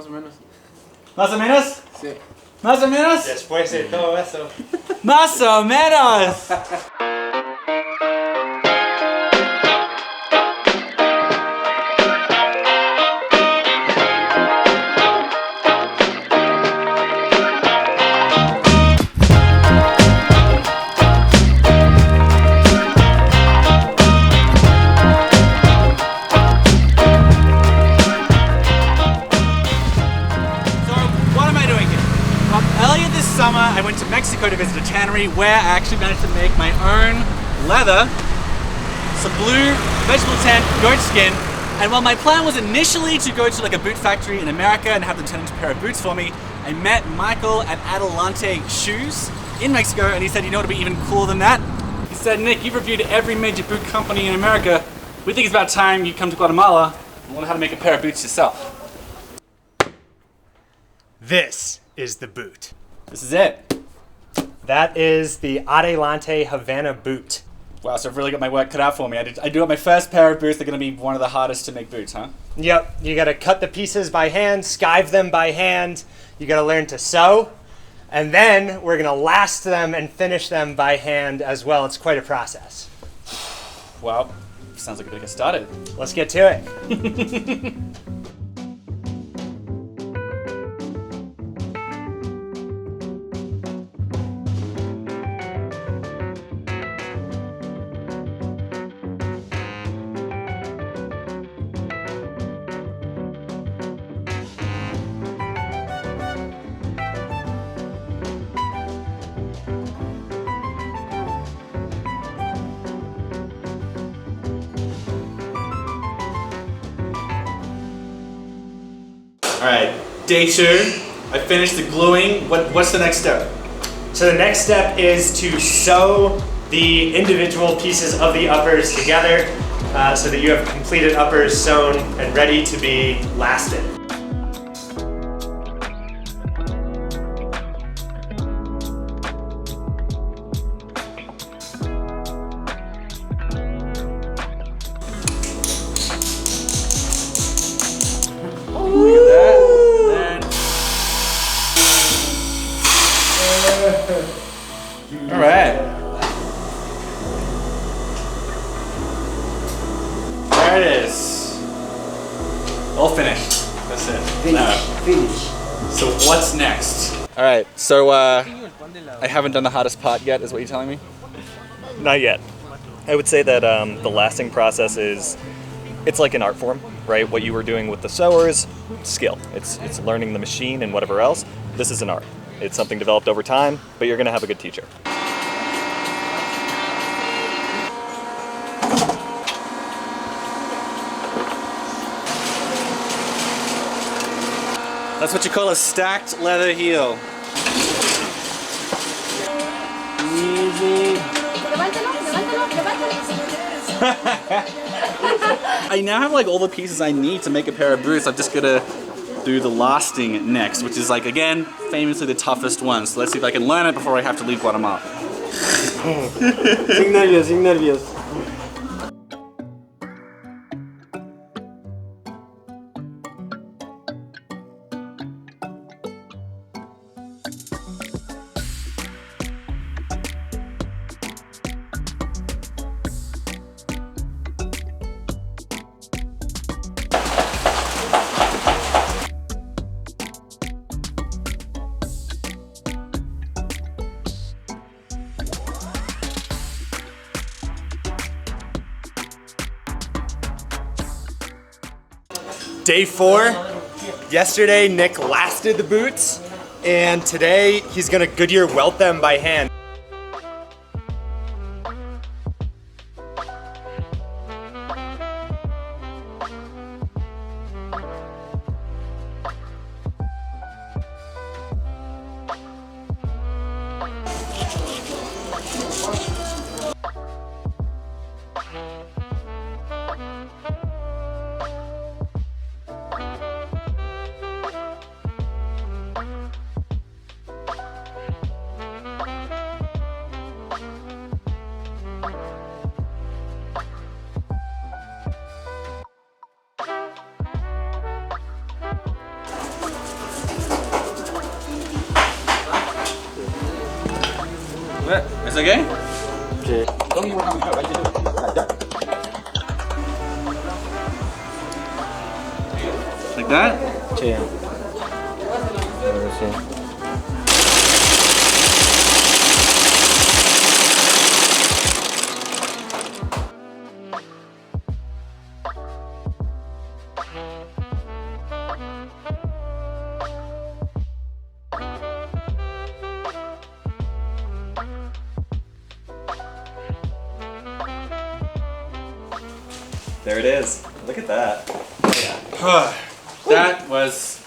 más o menos. ¿Más o menos? Sí. ¿Más o menos? Después de todo eso. ¡Más o menos! Earlier this summer, I went to Mexico to visit a tannery where I actually managed to make my own leather, some blue vegetable tan goat skin, and while my plan was initially to go to like a boot factory in America and have them turn into a pair of boots for me, I met Michael at Adelante Shoes in Mexico, and he said, you know what would be even cooler than that? He said, Nick, you've reviewed every major boot company in America. We think it's about time you come to Guatemala and learn how to make a pair of boots yourself. This is the boot. This is it. That is the Adelante Havana boot. Wow, so I've really got my work cut out for me. I do have my first pair of boots. They're going to be one of the hardest to make boots, huh? Yep, you gotta cut the pieces by hand, skive them by hand. You gotta learn to sew. And then we're gonna last them and finish them by hand as well. It's quite a process. Well, sounds like we better get started. Let's get to it. All right, day 2. I finished the gluing. What's the next step? So the next step is to sew the individual pieces of the uppers together so that you have completed uppers sewn and ready to be lasted. All right. There it is. All finished. That's it. Finish. So what's next? All right. So I haven't done the hardest part yet, is what you're telling me? Not yet. I would say that the lasting process it's like an art form, right? What you were doing with the sewers, skill. It's learning the machine and whatever else. This is an art. It's something developed over time, but you're gonna have a good teacher. That's what you call a stacked leather heel. Easy. I now have like all the pieces I need to make a pair of boots. I'm just gonna do the lasting next, which is like, again, famously the toughest one. So let's see if I can learn it before I have to leave Guatemala. Sin nervios, sin nervios. Day 4. Yesterday, Nick lasted the boots, and today he's gonna Goodyear welt them by hand. It's okay? Okay. Like that? Sí. Sí. There it is. Look at that. That was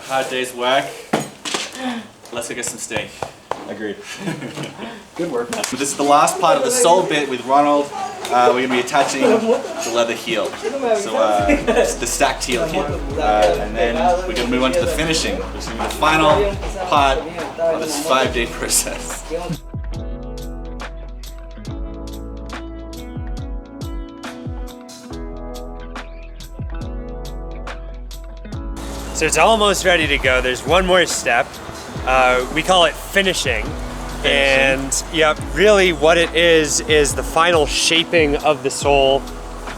a hard day's work. Let's go get some steak. Agreed. Good work. So this is the last part of the sole bit with Ronald. We're going to be attaching the leather heel. So the stacked heel here. And then we're going to move on to the finishing, which is going to be the final part of this 5-day process. So it's almost ready to go. There's one more step. We call it finishing. And yeah, really what it is the final shaping of the sole,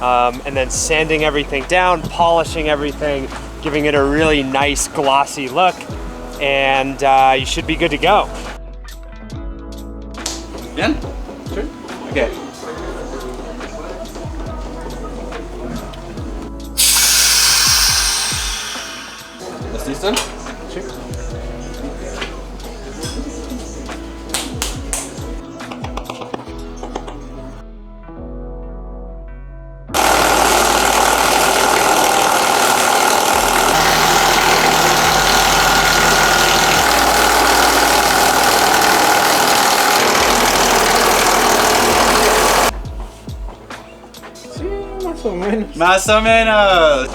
and then sanding everything down, polishing everything, giving it a really nice glossy look, and you should be good to go. Bien? Sure. Okay. ¿Estás listo? Sí. Más o menos. Más o menos.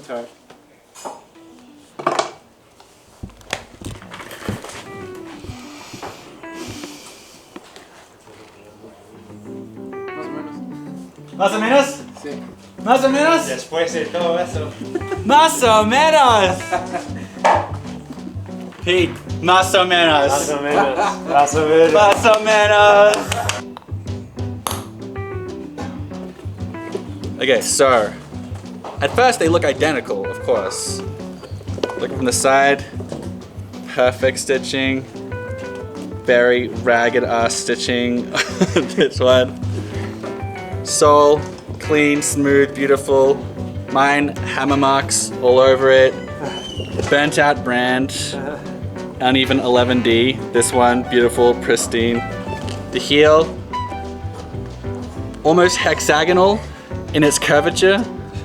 Okay. ¿Más o menos? Sí. ¿Más o menos? Después de todo eso. Más o menos. Pete, más o menos. Más o menos. Más o menos. Más o menos. Okay, so at first they look identical, of course. Look from the side, perfect stitching, very ragged ass stitching. This one, sole, clean, smooth, beautiful. Mine, hammer marks all over it. Burnt out brand, uneven 11D. This one, beautiful, pristine. The heel, almost hexagonal in its curvature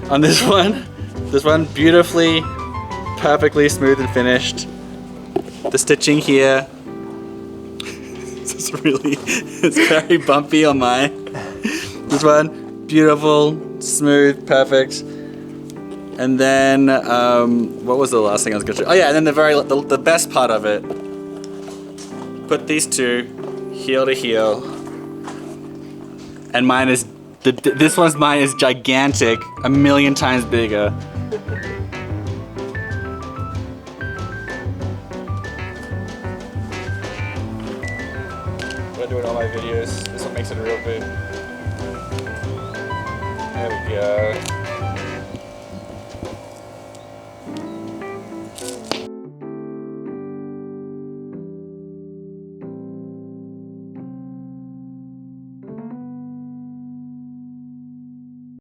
on this one. This one, beautifully, perfectly smooth and finished. The stitching here, it's very bumpy on mine. This one, beautiful, smooth, perfect. And then, what was the last thing I was gonna show? Oh yeah, and then the best part of it. Put these two, heel to heel. And mine is, mine is gigantic, 1,000,000 times bigger. What I do in all my videos, this one makes it real big. There we go.